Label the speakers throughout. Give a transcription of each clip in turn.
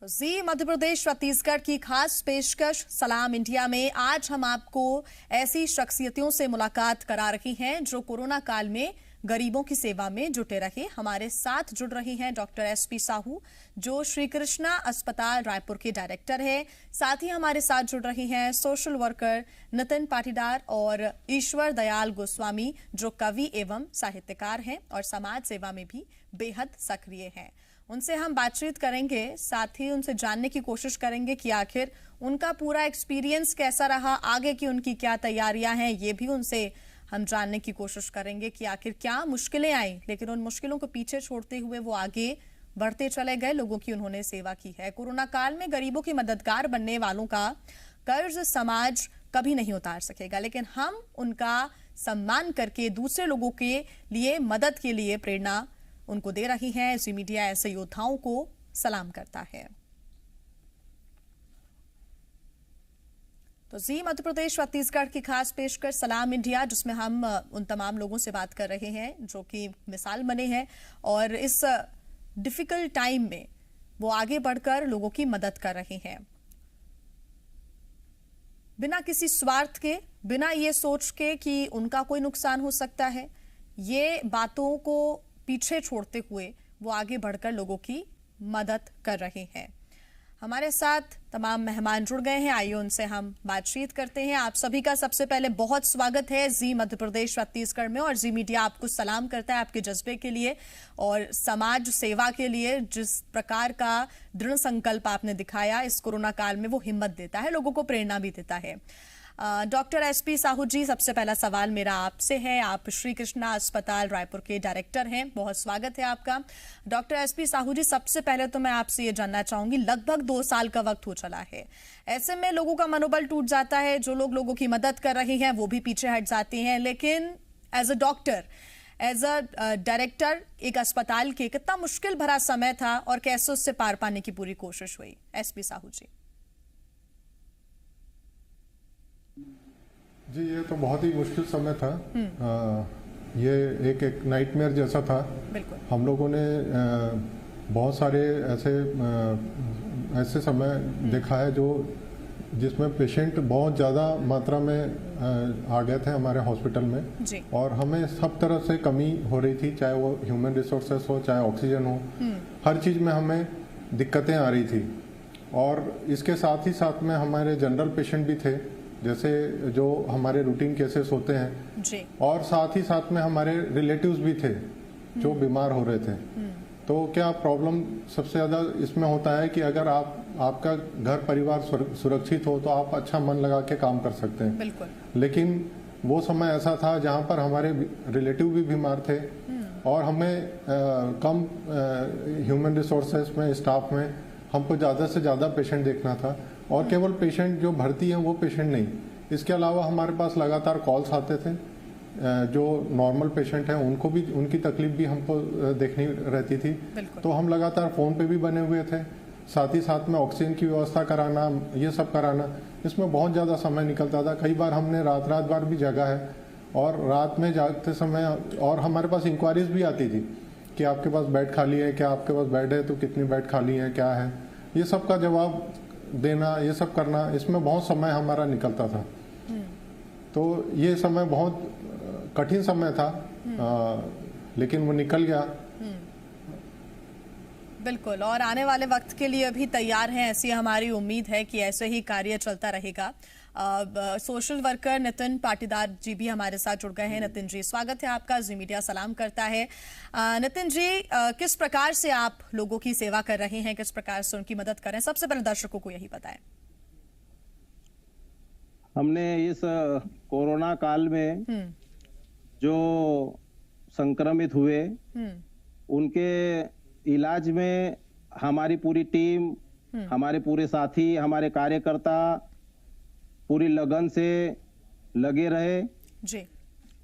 Speaker 1: जी मध्य प्रदेश छत्तीसगढ़ की खास पेशकश सलाम इंडिया में आज हम आपको ऐसी शख्सियतों से मुलाकात करा रही हैं जो कोरोना काल में गरीबों की सेवा में जुटे रहे। हमारे साथ जुड़ रही हैं डॉक्टर एसपी साहू जो श्री कृष्णा अस्पताल रायपुर के डायरेक्टर हैं। साथ ही हमारे साथ जुड़ रही हैं सोशल वर्कर नितिन पाटीदार और ईश्वर दयाल गोस्वामी जो कवि एवं साहित्यकार हैं और समाज सेवा में भी बेहद सक्रिय हैं। उनसे हम बातचीत करेंगे, साथ ही उनसे जानने की कोशिश करेंगे कि आखिर उनका पूरा एक्सपीरियंस कैसा रहा, आगे की उनकी क्या तैयारियां हैं, ये भी उनसे हम जानने की कोशिश करेंगे कि आखिर क्या मुश्किलें आई, लेकिन उन मुश्किलों को पीछे छोड़ते हुए वो आगे बढ़ते चले गए। लोगों की उन्होंने सेवा की है। कोरोना काल में गरीबों की मददगार बनने वालों का कर्ज समाज कभी नहीं उतार सकेगा, लेकिन हम उनका सम्मान करके दूसरे लोगों के लिए मदद के लिए प्रेरणा उनको दे रही है। ऐसी मीडिया ऐसे योद्धाओं को सलाम करता है। तो जी मध्य प्रदेश छत्तीसगढ़ की खास पेशकश सलाम इंडिया, जिसमें हम उन तमाम लोगों से बात कर रहे हैं जो कि मिसाल बने हैं और इस डिफिकल्ट टाइम में वो आगे बढ़कर लोगों की मदद कर रहे हैं बिना किसी स्वार्थ के, बिना ये सोच के कि उनका कोई नुकसान हो सकता है। ये बातों को पीछे छोड़ते हुए वो आगे बढ़कर लोगों की मदद कर रहे हैं। हमारे साथ तमाम मेहमान जुड़ गए हैं, आइए उनसे हम बातचीत करते हैं। आप सभी का सबसे पहले बहुत स्वागत है जी मध्य प्रदेश छत्तीसगढ़ में, और जी मीडिया आपको सलाम करता है आपके जज्बे के लिए और समाज सेवा के लिए। जिस प्रकार का दृढ़ संकल्प आपने दिखाया इस कोरोना काल में, वो हिम्मत देता है, लोगों को प्रेरणा भी देता है। डॉक्टर एसपी साहू जी, सबसे पहला सवाल मेरा आपसे है। आप श्री कृष्णा अस्पताल रायपुर के डायरेक्टर हैं, बहुत स्वागत है आपका। डॉक्टर एसपी साहू जी, सबसे पहले तो मैं आपसे ये जानना चाहूंगी, लगभग 2 साल का वक्त हो चला है, ऐसे में लोगों का मनोबल टूट जाता है। जो लोग लोगों की मदद कर रहे हैं वो भी पीछे हट जाते हैं, लेकिन as a doctor, as a director एक अस्पताल के, कितना मुश्किल भरा समय था और कैसे उससे पार पाने की पूरी कोशिश हुई? एसपी साहू जी।
Speaker 2: जी, ये तो बहुत ही मुश्किल समय था। ये एक नाइटमेयर जैसा था। हम लोगों ने बहुत सारे ऐसे समय देखा है जिसमें पेशेंट बहुत ज़्यादा मात्रा में आ गए थे हमारे हॉस्पिटल में जी। और हमें सब तरह से कमी हो रही थी, चाहे वो ह्यूमन रिसोर्सेस हो, चाहे ऑक्सीजन हो, हर चीज़ में हमें दिक्कतें आ रही थी। और इसके साथ ही साथ में हमारे जनरल पेशेंट भी थे, जैसे जो हमारे रूटीन केसेस होते हैं जी। और साथ ही साथ में हमारे रिलेटिव्स भी थे जो बीमार हो रहे थे। तो क्या प्रॉब्लम सबसे ज़्यादा इसमें होता है कि अगर आपका घर परिवार सुरक्षित हो तो आप अच्छा मन लगा के काम कर सकते हैं। बिल्कुल। लेकिन वो समय ऐसा था जहाँ पर हमारे रिलेटिव भी बीमार थे और हमें कम ह्यूमन रिसोर्सेस में, स्टाफ में हमको ज़्यादा से ज़्यादा पेशेंट देखना था। और केवल पेशेंट जो भर्ती हैं वो पेशेंट नहीं, इसके अलावा हमारे पास लगातार कॉल्स आते थे। जो नॉर्मल पेशेंट हैं उनको भी, उनकी तकलीफ भी हमको देखनी रहती थी। तो हम लगातार फ़ोन पे भी बने हुए थे, साथ ही साथ में ऑक्सीजन की व्यवस्था कराना, ये सब कराना, इसमें बहुत ज़्यादा समय निकलता था। कई बार हमने रात भर भी जागा है और रात में जागते समय और हमारे पास इंक्वायरीज भी आती थी कि आपके पास बेड खाली है क्या, आपके पास बेड है तो कितनी बेड खाली है, क्या है, ये सब का जवाब देना, ये सब करना, इसमें बहुत समय हमारा निकलता था। तो ये समय बहुत कठिन समय था, लेकिन वो निकल गया।
Speaker 1: बिल्कुल, और आने वाले वक्त के लिए भी तैयार हैं, ऐसी हमारी उम्मीद है कि ऐसे ही कार्य चलता रहेगा। सोशल वर्कर नितिन पाटीदार जी भी हमारे साथ जुड़ गए हैं। नितिन जी, स्वागत है आपका, जी मीडिया सलाम करता है। नितिन जी, किस प्रकार से आप लोगों की सेवा कर रहे हैं, किस प्रकार से उनकी मदद कर रहे हैं, सबसे पहले दर्शकों को यही बताएं।
Speaker 3: हमने इस कोरोना काल में जो संक्रमित हुए उनके इलाज में हमारी पूरी टीम, हमारे पूरे साथी, हमारे कार्यकर्ता पूरी लगन से लगे रहे जी।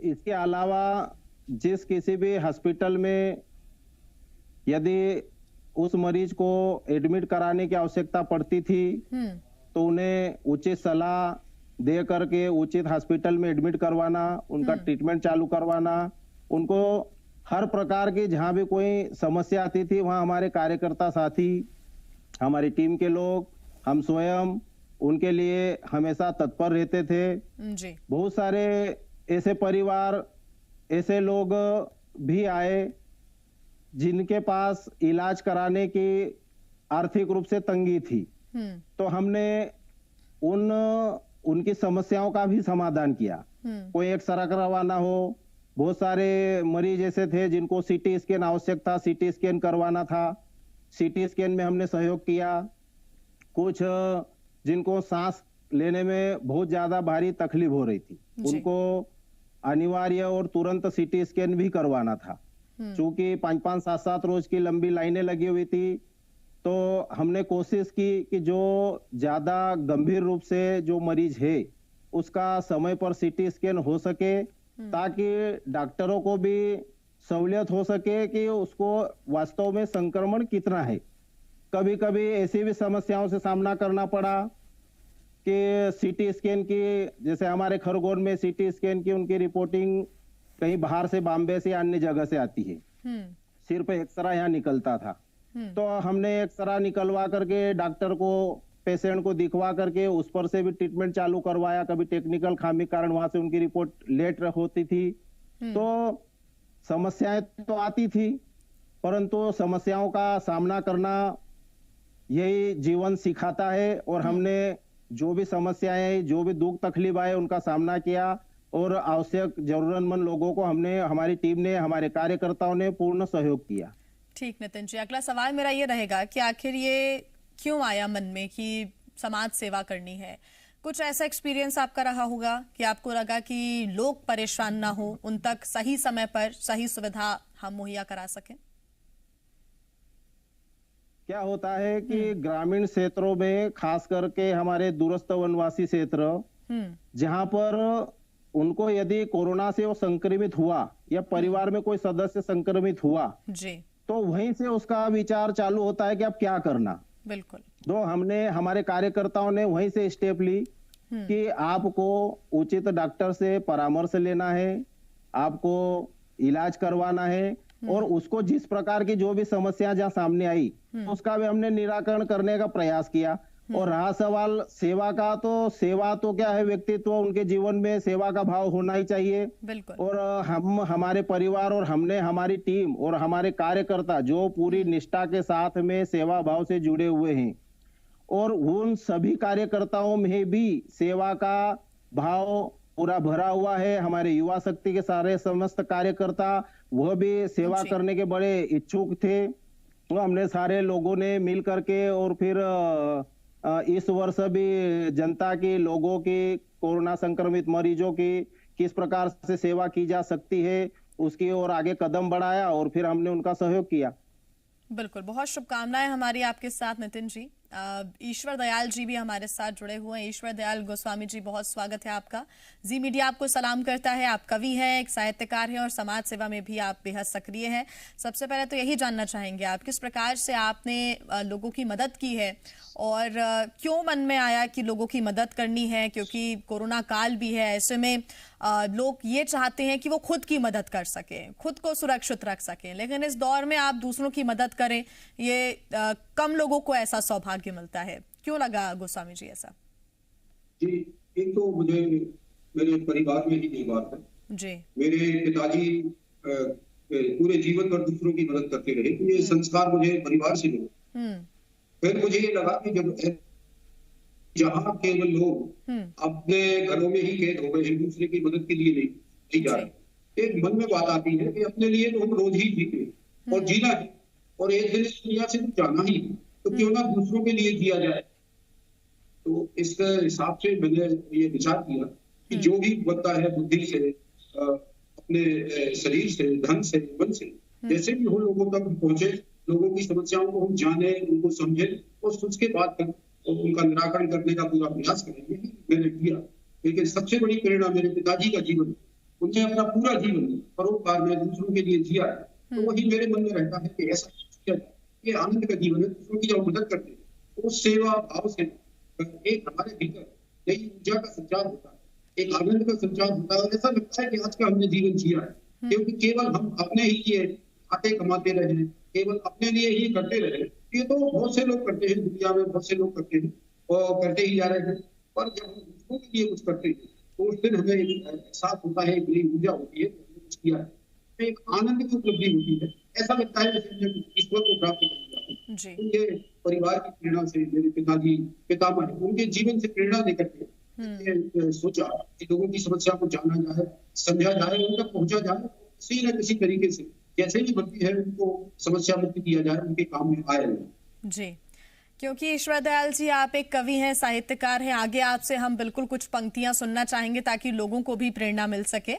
Speaker 3: इसके अलावा जिस किसी भी हॉस्पिटल में यदि उस मरीज को एडमिट कराने की आवश्यकता पड़ती थी तो उन्हें उचित सलाह दे करके उचित हॉस्पिटल में एडमिट करवाना, उनका ट्रीटमेंट चालू करवाना, उनको हर प्रकार की जहां भी कोई समस्या आती थी वहां हमारे कार्यकर्ता साथी हमारी टीम के लोग, हम स्वयं उनके लिए हमेशा तत्पर रहते थे।
Speaker 1: जी।
Speaker 3: बहुत सारे ऐसे परिवार, ऐसे लोग भी आए जिनके पास इलाज कराने की आर्थिक रूप से तंगी थी। तो हमने उनकी समस्याओं का भी समाधान किया। कोई एक्सरे करवाना हो, बहुत सारे मरीज ऐसे थे जिनको सीटी स्कैन आवश्यक था, सीटी स्कैन करवाना था, सीटी स्कैन में हमने सहयोग किया। कुछ जिनको सांस लेने में बहुत ज्यादा भारी तकलीफ हो रही थी, उनको अनिवार्य और तुरंत सीटी स्कैन भी करवाना था। चूंकि 5-5, 7-7 रोज की लंबी लाइनें लगी हुई थी, तो हमने कोशिश की कि जो ज्यादा गंभीर रूप से जो मरीज है उसका समय पर सीटी स्कैन हो सके, ताकि डॉक्टरों को भी सहूलियत हो सके कि उसको वास्तव में संक्रमण कितना है। कभी कभी ऐसी भी समस्याओं से सामना करना पड़ा कि सीटी स्कैन की, जैसे हमारे खरगोन में सीटी स्कैन की उनकी रिपोर्टिंग कहीं बाहर से, बॉम्बे से, अन्य जगह से आती है, सिर्फ एक्सरा यहाँ निकलता था। तो हमने एक्सरा निकलवा करके डॉक्टर को, पेशेंट को दिखवा करके उस पर से भी ट्रीटमेंट चालू करवाया। कभी टेक्निकल खामी कारण वहां से उनकी रिपोर्ट लेट होती थी। तो समस्याएं तो आती थी, परंतु समस्याओं का सामना करना यही जीवन सिखाता है। और हमने जो भी समस्याएं, जो भी दुख तकलीफ आए, उनका सामना किया और आवश्यक जरूरतमंद लोगों को हमने, हमारी टीम ने, हमारे कार्यकर्ताओं ने पूर्ण सहयोग किया।
Speaker 1: ठीक नितिन जी, अगला सवाल मेरा ये रहेगा कि आखिर ये क्यों आया मन में कि समाज सेवा करनी है? कुछ ऐसा एक्सपीरियंस आपका रहा होगा कि आपको लगा कि लोग परेशान ना हो, उन तक सही समय पर सही सुविधा हम मुहैया करा सकें?
Speaker 3: क्या होता है कि ग्रामीण क्षेत्रों में, खास करके हमारे दूरस्थ वनवासी क्षेत्र, जहां पर उनको यदि कोरोना से वो संक्रमित हुआ या परिवार में कोई सदस्य संक्रमित हुआ
Speaker 1: जी,
Speaker 3: तो वहीं से उसका विचार चालू होता है कि अब क्या करना।
Speaker 1: बिल्कुल।
Speaker 3: तो हमने, हमारे कार्यकर्ताओं ने वहीं से स्टेप ली कि आपको उचित डॉक्टर से परामर्श लेना है, आपको इलाज करवाना है, और उसको जिस प्रकार की जो भी समस्या जहां सामने आई उसका भी हमने निराकरण करने का प्रयास किया। और रहा सवाल सेवा का, तो सेवा तो क्या है, व्यक्तित्व, उनके जीवन में सेवा का भाव होना ही चाहिए।
Speaker 1: बिल्कुल।
Speaker 3: और हम, हमारे परिवार और हमने, हमारी टीम और हमारे कार्यकर्ता जो पूरी निष्ठा के साथ में सेवा भाव से जुड़े हुए हैं, और उन सभी कार्यकर्ताओं में भी सेवा का भाव पूरा भरा हुआ है। हमारे युवा शक्ति के सारे समस्त कार्यकर्ता वह भी सेवा करने के बड़े इच्छुक थे। तो हमने सारे लोगों ने मिल करके, और फिर इस वर्ष भी जनता की, लोगों की, कोरोना संक्रमित मरीजों की किस प्रकार से सेवा की जा सकती है उसकी ओर आगे कदम बढ़ाया, और फिर हमने उनका सहयोग किया।
Speaker 1: बिल्कुल, बहुत शुभकामनाएं हमारी आपके साथ नितिन जी। ईश्वर दयाल जी भी हमारे साथ जुड़े हुए हैं। ईश्वर दयाल गोस्वामी जी, बहुत स्वागत है आपका। जी मीडिया आपको सलाम करता है। आप कवि हैं, एक साहित्यकार हैं और समाज सेवा में भी आप बेहद सक्रिय हैं। सबसे पहले तो यही जानना चाहेंगे आप किस प्रकार से आपने लोगों की मदद की है, और क्यों मन में आया कि लोगों की मदद करनी है? क्योंकि कोरोना काल भी है, ऐसे में लोग ये चाहते हैं कि वो खुद की मदद कर सकें, खुद को सुरक्षित रख सकें, लेकिन इस दौर में आप दूसरों की मदद करें, ये कम लोगों को ऐसा सौभाग्य मिलता है। क्यों लगा गोस्वामी जी ऐसा?
Speaker 4: जी, एक तो मुझे मेरे परिवार में ही ये बात है जी। मेरे पिताजी पूरे जीवन भर दूसरों की मदद करते रहे, तो ये संस्कार मुझे परिवार से मिला। फिर मुझे ये लगा कि जब जहाँ केवल लोग अपने घरों में ही कैद हो गए हैं, दूसरे की मदद के लिए नहीं जा रहे, एक मन में बात आती है कि अपने लिए तो हम रोज ही जीते और जीना है, और एक दिन इस दुनिया से जाना ही, तो क्यों ना दूसरों के लिए जिया जाए। तो इस हिसाब से मैंने ये विचार किया कि जो भी बनता है बुद्धि से, अपने शरीर से, धन से, मन से, जैसे भी हो लोगों तक पहुंचे, लोगों की समस्याओं को हम जाने, उनको समझे और सोच के बात करें और उनका निराकरण करने का पूरा प्रयास करेंगे। मैंने किया, लेकिन सबसे बड़ी प्रेरणा मेरे पिताजी का जीवन, उन्हें अपना पूरा जीवन परोपकार में दूसरों के लिए जिया है, तो वही मेरे मन में रहता है कि ऐसा किया जाए। ये आनंद का जीवन है, दूसरों की जब मदद करते हैं तो सेवा भाव से एक हमारे भीतर नई ऊर्जा का संचार होता है, एक आनंद का संचार होता है, और ऐसा लगता है कि आज का हमने जीवन जिया है। क्योंकि केवल हम अपने ही लिए खाते कमाते रहे, केवल अपने लिए ही करते रहे, ये तो बहुत से लोग करते हैं, दुनिया में बहुत से लोग करते हैं और करते ही जा रहे हैं। पर जब हम दूसरों के लिए कुछ करते हैं तो उस दिन हमें एक एहसास होता है, एक नई ऊर्जा होती है, कुछ किया है, तो एक आनंद की उपलब्धि होती है। ऐसा लगता है जैसे हमने ईश्वर को प्राप्त कर लिया। उनके परिवार की प्रेरणा से, मेरे पिताजी पितामह उनके जीवन से प्रेरणा लेकर के सोचा कि लोगों की समस्या को जाना जाए, समझा जाए, उन तक पहुंचा जाए, किसी न किसी तरीके से जैसे ही बनती है उनको समस्या मुक्त किया जाए, उनके काम में आए।
Speaker 1: जी, क्योंकि ईश्वर दयाल जी आप एक कवि हैं, साहित्यकार हैं, आगे आपसे हम बिल्कुल कुछ पंक्तियां सुनना चाहेंगे ताकि लोगों को भी प्रेरणा मिल सके।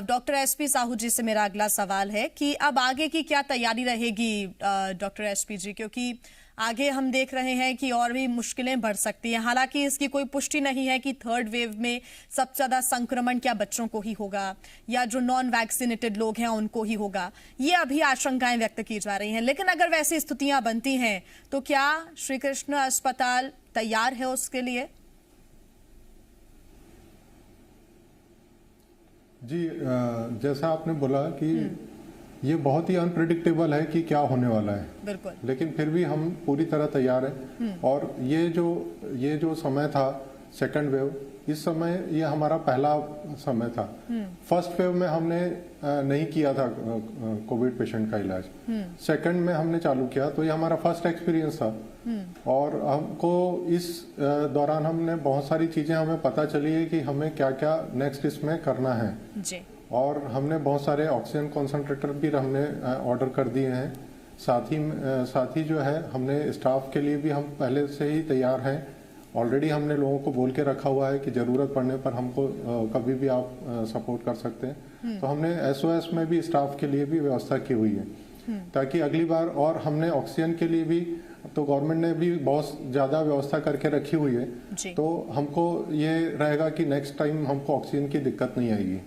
Speaker 1: डॉक्टर एसपी साहू जी से मेरा अगला सवाल है कि अब आगे की क्या तैयारी रहेगी डॉक्टर एसपी जी, क्योंकि आगे हम देख रहे हैं कि और भी मुश्किलें बढ़ सकती हैं। हालांकि इसकी कोई पुष्टि नहीं है कि थर्ड वेव में सबसे ज्यादा संक्रमण क्या बच्चों को ही होगा या जो नॉन वैक्सीनेटेड लोग हैं उनको ही होगा, ये अभी आशंकाएं व्यक्त की जा रही हैं। लेकिन अगर वैसी स्थितियां बनती हैं तो क्या श्री कृष्ण अस्पताल तैयार है उसके लिए?
Speaker 2: जी, जैसा आपने बोला कि ये बहुत ही अनप्रेडिक्टेबल है कि क्या होने वाला है, बिल्कुल, लेकिन फिर भी हम पूरी तरह तैयार हैं। और ये जो समय था सेकंड वेव, इस समय ये हमारा पहला समय था। फर्स्ट वेव में हमने नहीं किया था कोविड पेशेंट का इलाज, सेकंड में हमने चालू किया, तो ये हमारा फर्स्ट एक्सपीरियंस था। और हमको इस दौरान हमने बहुत सारी चीजें हमें पता चली है कि हमें क्या क्या नेक्स्ट इसमें करना है जी। और हमने बहुत सारे ऑक्सीजन कॉन्सेंट्रेटर भी हमने ऑर्डर कर दिए हैं। साथ ही जो है हमने स्टाफ के लिए भी हम पहले से ही तैयार हैं। ऑलरेडी हमने लोगों को बोल के रखा हुआ है कि जरूरत पड़ने पर हमको कभी भी आप सपोर्ट कर सकते हैं। तो हमने SOS में भी स्टाफ के लिए भी व्यवस्था की हुई है ताकि अगली बार, और हमने ऑक्सीजन के लिए भी तो गवर्नमेंट ने भी बहुत ज्यादा व्यवस्था करके रखी हुई है। तो हमको ये रहेगा कि नेक्स्ट टाइम हमको ऑक्सीजन की दिक्कत नहीं आएगी।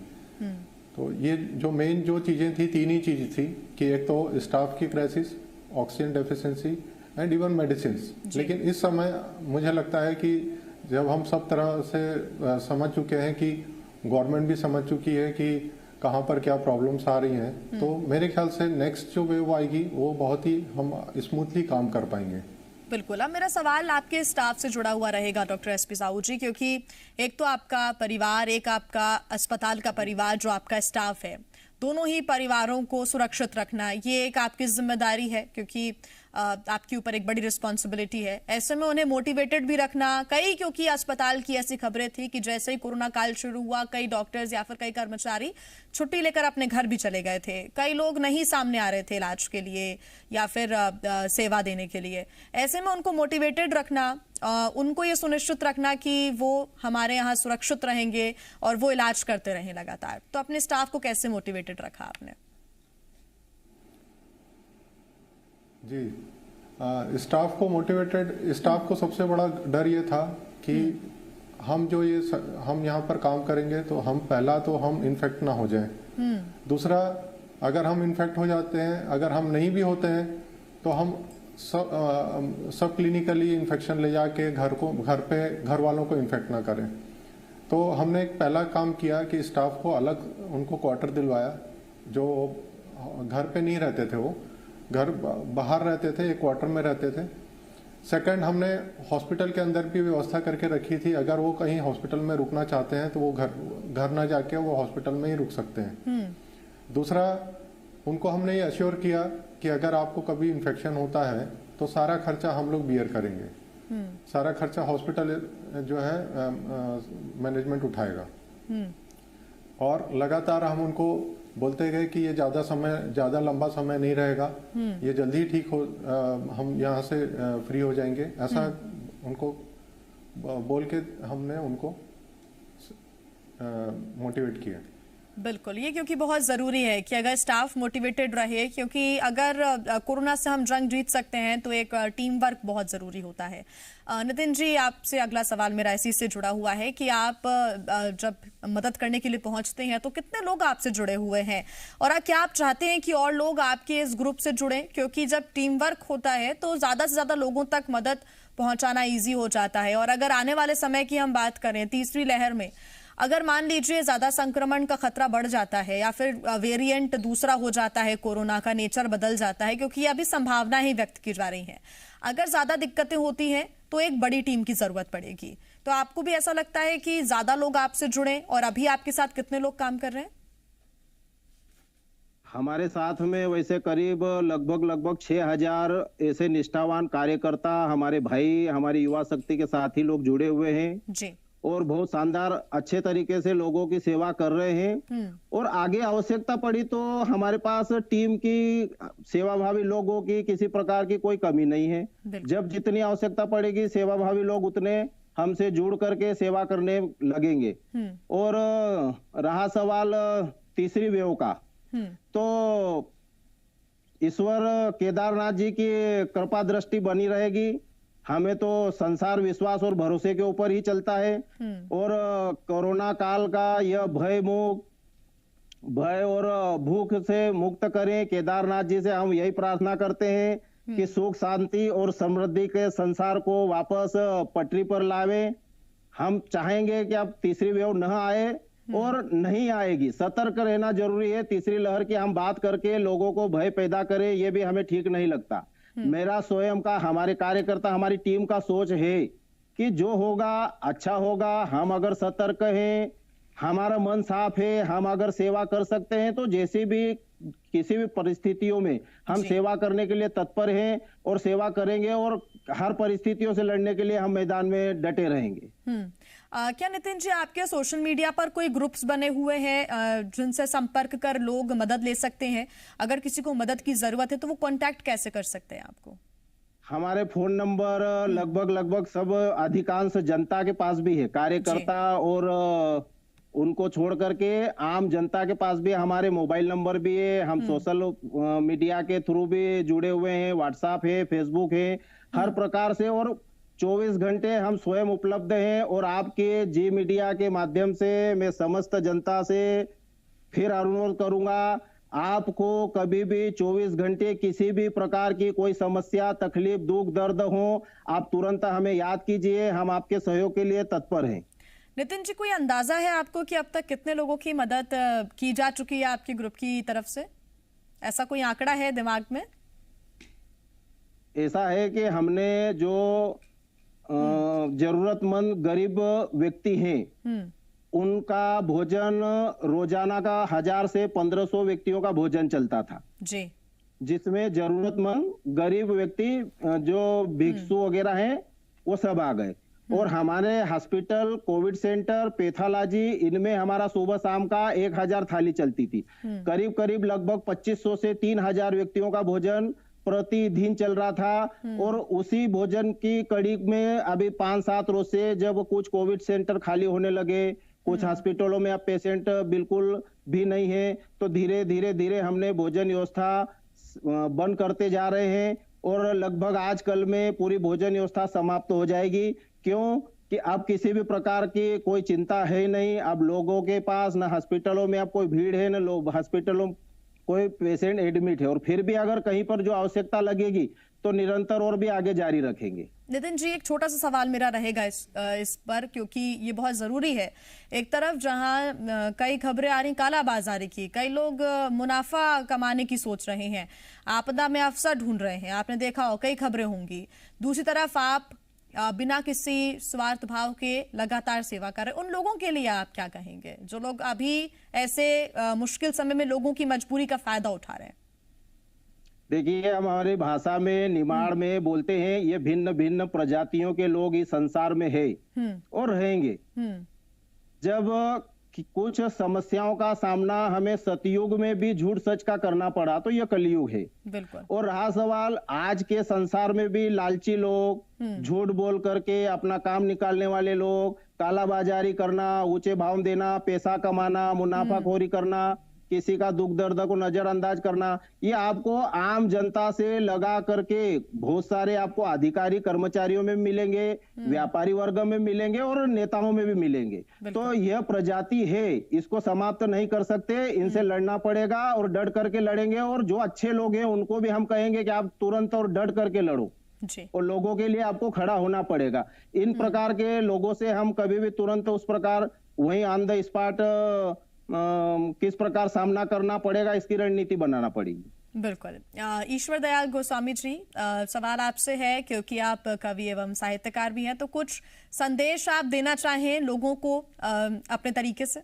Speaker 2: तो ये जो मेन जो चीजें थी, तीन ही चीज थी कि एक तो स्टाफ की crisis, oxygen deficiency and even medicine. लेकिन इस समय मुझे लगता है कि जब हम सब तरह से समझ चुके हैं कि गवर्नमेंट भी समझ चुकी है कि कहाँ पर क्या प्रॉब्लम्स आ रही हैं, तो मेरे ख्याल से नेक्स्ट जो वेव आएगी वो बहुत ही हम स्मूथली काम कर पाएंगे।
Speaker 1: बिल्कुल। अब मेरा सवाल आपके स्टाफ से जुड़ा हुआ रहेगा डॉक्टर एसपी साहू जी, क्योंकि एक तो आपका परिवार, एक आपका अस्पताल का परिवार जो आपका स्टाफ है, दोनों ही परिवारों को सुरक्षित रखना ये एक आपकी जिम्मेदारी है, क्योंकि आपके ऊपर एक बड़ी रिस्पॉन्सिबिलिटी है। ऐसे में उन्हें मोटिवेटेड भी रखना, क्योंकि अस्पताल की ऐसी खबरें थी कि जैसे ही कोरोना काल शुरू हुआ कई डॉक्टर्स या फिर कई कर्मचारी छुट्टी लेकर अपने घर भी चले गए थे। कई लोग नहीं सामने आ रहे थे इलाज के लिए या फिर सेवा देने के लिए। ऐसे में उनको मोटिवेटेड रखना, उनको ये सुनिश्चित रखना कि वो हमारे यहाँ सुरक्षित रहेंगे और वो इलाज करते रहें लगातार। तो अपने स्टाफ को कैसे मोटिवेटेड रखा आपने?
Speaker 2: जी, स्टाफ को मोटिवेटेड, स्टाफ को सबसे बड़ा डर ये था कि हम यहाँ पर काम करेंगे तो हम इन्फेक्ट ना हो जाए। दूसरा, अगर हम इन्फेक्ट हो जाते हैं, अगर हम नहीं भी होते हैं तो हम सब क्लिनिकली इन्फेक्शन ले जाके घर वालों को इन्फेक्ट ना करें। तो हमने एक पहला काम किया कि स्टाफ को अलग उनको क्वार्टर दिलवाया, जो घर पे नहीं रहते थे, वो घर बाहर रहते थे, एक क्वार्टर में रहते थे। सेकंड, हमने हॉस्पिटल के अंदर भी व्यवस्था करके रखी थी, अगर वो कहीं हॉस्पिटल में रुकना चाहते हैं तो वो घर ना जाके वो हॉस्पिटल में ही रुक सकते हैं। दूसरा, उनको हमने ये अश्योर किया कि अगर आपको कभी इन्फेक्शन होता है तो सारा खर्चा हम लोग बियर करेंगे, सारा खर्चा हॉस्पिटल जो है मैनेजमेंट उठाएगा। और लगातार हम उनको बोलते गए कि ये ज्यादा लंबा समय नहीं रहेगा, ये जल्दी ठीक हो, हम यहाँ से फ्री हो जाएंगे, ऐसा उनको बोल के हमने उनको मोटिवेट किया।
Speaker 1: बिल्कुल, ये क्योंकि बहुत जरूरी है कि अगर स्टाफ मोटिवेटेड रहे, क्योंकि अगर कोरोना से हम जंग जीत सकते हैं तो एक टीम वर्क बहुत जरूरी होता है। नितिन जी, आपसे अगला सवाल मेरा इसी से जुड़ा हुआ है कि आप जब मदद करने के लिए पहुंचते हैं तो कितने लोग आपसे जुड़े हुए हैं, और क्या आप चाहते हैं कि और लोग आपके इस ग्रुप से जुड़ें? क्योंकि जब टीम वर्क होता है तो ज्यादा से ज्यादा लोगों तक मदद पहुंचाना ईजी हो जाता है। और अगर आने वाले समय की हम बात करें, तीसरी लहर में अगर मान लीजिए ज्यादा संक्रमण का खतरा बढ़ जाता है या फिर वेरिएंट दूसरा हो जाता है, कोरोना का नेचर बदल जाता है, क्योंकि अभी संभावना ही व्यक्त की जा रही है, अगर ज्यादा दिक्कतें होती हैं तो एक बड़ी टीम की जरूरत पड़ेगी। तो आपको भी ऐसा लगता है कि ज्यादा लोग आपसे जुड़े, और अभी आपके साथ कितने लोग काम कर रहे हैं?
Speaker 3: हमारे साथ में वैसे करीब लगभग 6000 ऐसे निष्ठावान कार्यकर्ता, हमारे भाई, हमारी युवा शक्ति के साथी लोग जुड़े हुए हैं
Speaker 1: जी।
Speaker 3: और बहुत शानदार अच्छे तरीके से लोगों की सेवा कर रहे हैं। और आगे आवश्यकता पड़ी तो हमारे पास टीम की, सेवाभावी लोगों की किसी प्रकार की कोई कमी नहीं है। जब जितनी आवश्यकता पड़ेगी सेवाभावी लोग उतने हमसे जुड़ करके सेवा करने लगेंगे। और रहा सवाल तीसरी वेव का, तो ईश्वर केदारनाथ जी की कृपा दृष्टि बनी रहेगी। हमें तो संसार विश्वास और भरोसे के ऊपर ही चलता है। और कोरोना काल का यह भय और भूख से मुक्त करें। केदारनाथ जी से हम यही प्रार्थना करते हैं कि सुख शांति और समृद्धि के संसार को वापस पटरी पर लावे। हम चाहेंगे कि अब तीसरी वेव न आए और नहीं आएगी। सतर्क रहना जरूरी है। तीसरी लहर की हम बात करके लोगों को भय पैदा करें, ये भी हमें ठीक नहीं लगता। मेरा स्वयं का, हमारे कार्यकर्ता, हमारी टीम का सोच है कि जो होगा अच्छा होगा। हम अगर सतर्क हैं, हमारा मन साफ है, हम अगर सेवा कर सकते हैं तो जैसी भी किसी भी परिस्थितियों में हम सेवा करने के लिए तत्पर हैं और सेवा करेंगे और हर परिस्थितियों से लड़ने के लिए हम मैदान में डटे रहेंगे।
Speaker 1: क्या नितिन जी, आपके सोशल मीडिया पर कोई ग्रुप्स बने हुए हैं जिनसे संपर्क कर लोग मदद ले सकते हैं? अगर किसी को मदद की जरूरत है तो वो कांटेक्ट कैसे कर सकते हैं आपको?
Speaker 3: हमारे फोन नंबर लगभग सब अधिकांश जनता के पास भी है। कार्यकर्ता और उनको छोड़ करके आम जनता के पास भी हमारे मोबाइल नंबर भी है। हम सोशल मीडिया के थ्रू भी जुड़े हुए हैं। व्हाट्सएप है, फेसबुक है, हर प्रकार से। और 24 घंटे हम स्वयं उपलब्ध हैं। और आपके जी मीडिया के माध्यम से मैं समस्त जनता से फिर अनुरोध करूंगा, आपको कभी भी 24 घंटे किसी भी प्रकार की कोई समस्या, तकलीफ, दुख, दर्द हो, आप तुरंत हमें याद कीजिए। हम आपके सहयोग के लिए तत्पर हैं।
Speaker 1: नितिन जी, कोई अंदाजा है आपको कि अब तक कितने लोगों की मदद की जा चुकी है आपके ग्रुप की तरफ से? ऐसा कोई आंकड़ा है दिमाग में?
Speaker 3: ऐसा है कि हमने जो जरूरतमंद गरीब व्यक्ति हैं, उनका भोजन रोजाना का 1000 से 1500 व्यक्तियों का भोजन चलता था
Speaker 1: जी,
Speaker 3: जिसमें जरूरतमंद गरीब व्यक्ति जो भिक्षु वगैरह हैं वो सब आ गए। और हमारे हॉस्पिटल, कोविड सेंटर, पैथोलॉजी, इनमें हमारा सुबह शाम का 1000 थाली चलती थी। करीब लगभग 2500 से 3000 व्यक्तियों का भोजन प्रतिदिन चल रहा था। और उसी भोजन की कड़ी में अभी 5-7 रोज से जब कुछ कोविड सेंटर खाली होने लगे, कुछ हॉस्पिटलों में अब पेशेंट बिल्कुल भी नहीं है, तो धीरे हमने भोजन व्यवस्था बंद करते जा रहे हैं। और लगभग आज कल में पूरी भोजन व्यवस्था समाप्त हो जाएगी। क्यों कि अब किसी भी प्रकार की कोई चिंता है नहीं। अब लोगों के पास न हॉस्पिटलों में अब कोई भीड़ है, न लोग हॉस्पिटलों कोई पेशेंट एडमिट है। और फिर भी अगर कहीं पर जो आवश्यकता लगेगी तो निरंतर और भी आगे जारी रखेंगे।
Speaker 1: नितिन जी, एक छोटा सा सवाल मेरा रहेगा इस पर, क्योंकि ये बहुत जरूरी है। एक तरफ जहां कई खबरें आ रही कालाबाजारी की, कई लोग मुनाफा कमाने की सोच रहे हैं, आपदा में अवसर ढूंढ रहे हैं, आपने देखा हो कई खबरें होंगी। दूसरी तरफ आप बिना किसी स्वार्थ भाव के लगातार सेवा कर रहे हैं। उन लोगों के लिए आप क्या कहेंगे जो लोग अभी ऐसे मुश्किल समय में लोगों की मजबूरी का फायदा उठा रहे हैं?
Speaker 3: देखिए, हमारी भाषा में, निमाड़ में बोलते हैं, ये भिन्न भिन्न प्रजातियों के लोग इस संसार में है और रहेंगे। जब कुछ समस्याओं का सामना हमें सतयुग में भी झूठ सच का करना पड़ा तो यह कलयुग है।
Speaker 1: बिल्कुल।
Speaker 3: और रहा सवाल आज के संसार में भी लालची लोग, झूठ बोल करके अपना काम निकालने वाले लोग, कालाबाजारी करना, ऊंचे भाव देना, पैसा कमाना, मुनाफाखोरी करना, किसी का दुख दर्द को नजरअंदाज करना, ये आपको आम जनता से लगा करके बहुत सारे आपको अधिकारी कर्मचारियों में मिलेंगे, व्यापारी वर्ग में मिलेंगे और नेताओं में भी मिलेंगे। तो यह प्रजाति है, इसको समाप्त नहीं कर सकते, इनसे लड़ना पड़ेगा और डट करके लड़ेंगे। और जो अच्छे लोग हैं उनको भी हम कहेंगे कि आप तुरंत और डट करके लड़ो जी। और लोगों के लिए आपको खड़ा होना पड़ेगा। इन प्रकार के लोगों से हम कभी भी तुरंत उस प्रकार वहीं ऑन द स्पॉट किस प्रकार सामना करना पड़ेगा, इसकी रणनीति बनाना पड़ेगी।
Speaker 1: बिल्कुल। ईश्वर दयाल गोस्वामी जी, सवाल आपसे है, क्योंकि आप कवि एवं साहित्यकार भी हैं, तो कुछ संदेश आप देना चाहें लोगों को अपने तरीके से?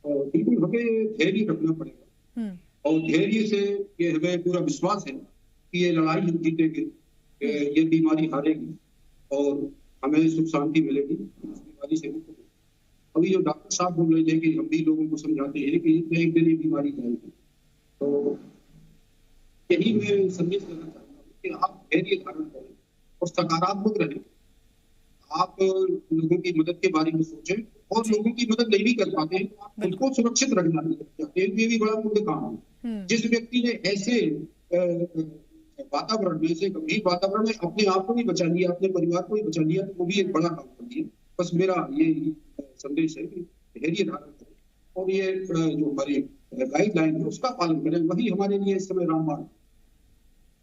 Speaker 4: बिल्कुल, हमें धैर्य रखना पड़ेगा और धैर्य से ये हमें पूरा विश्वास है कि ये लड़ाई हम जीतेंगे, ये बीमारी हारेगी और हमें सुख शांति मिलेगी, इस बीमारी से मुक्त होंगे। अभी जो डॉक्टर साहब बोल रहे थे कि हम भी लोगों को समझाते हैं कि एक दिन ये बीमारी जाएगी, तो यही मैं संदेश देना चाहता हूँ कि आप धैर्य धारण करें और सकारात्मक रहें। आप लोगों की मदद के बारे में सोचें और लोगों की मदद नहीं भी कर पाते हैं तो आप उनको सुरक्षित रखना चाहते हैं, ये भी बड़ा मुख्य काम है। जिस व्यक्ति ने ऐसे वातावरण में, ऐसे गंभीर वातावरण में अपने आप को भी बचा लिया, अपने परिवार को भी बचा लिया, तो वो भी एक बड़ा काम कर दिया। बस मेरा ये संदेश है कि धैर्य धारण करें और ये जो हमारी गाइडलाइन है उसका पालन करें, वही हमारे लिए इस समय रामबाण।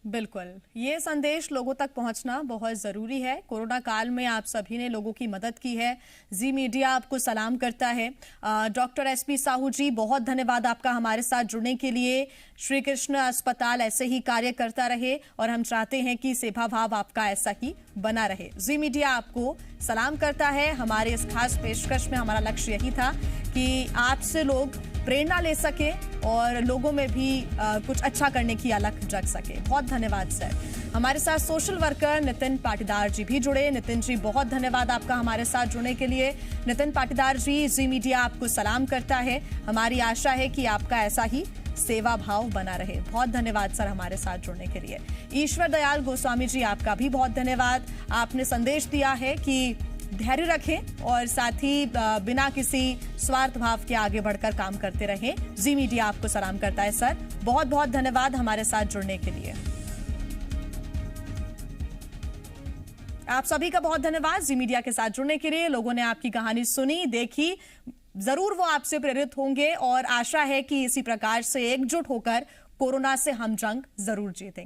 Speaker 1: बिल्कुल, ये संदेश लोगों तक पहुंचना बहुत जरूरी है। कोरोना काल में आप सभी ने लोगों की मदद की है। जी मीडिया आपको सलाम करता है। डॉक्टर एसपी साहू जी, बहुत धन्यवाद आपका हमारे साथ जुड़ने के लिए। श्री कृष्ण अस्पताल ऐसे ही कार्य करता रहे और हम चाहते हैं कि सेवा भाव आपका ऐसा ही बना रहे। जी मीडिया आपको सलाम करता है। हमारे इस खास पेशकश में हमारा लक्ष्य यही था कि आपसे लोग प्रेरणा ले सके और लोगों में भी कुछ अच्छा करने की अलख जग सके। बहुत धन्यवाद सर। हमारे साथ सोशल वर्कर नितिन पाटीदार जी भी जुड़े। नितिन जी, बहुत धन्यवाद आपका हमारे साथ जुड़ने के लिए। नितिन पाटीदार जी, जी मीडिया आपको सलाम करता है। हमारी आशा है कि आपका ऐसा ही सेवा भाव बना रहे। बहुत धन्यवाद सर हमारे साथ जुड़ने के लिए। ईश्वर दयाल गोस्वामी जी, आपका भी बहुत धन्यवाद। आपने संदेश दिया है कि धैर्य रखें और साथ ही बिना किसी स्वार्थ भाव के आगे बढ़कर काम करते रहें। जी मीडिया आपको सलाम करता है सर। बहुत बहुत धन्यवाद हमारे साथ जुड़ने के लिए। आप सभी का बहुत धन्यवाद जी मीडिया के साथ जुड़ने के लिए। लोगों ने आपकी कहानी सुनी, देखी, जरूर वो आपसे प्रेरित होंगे और आशा है कि इसी प्रकार से एकजुट होकर कोरोना से हम जंग जरूर जीतेंगे।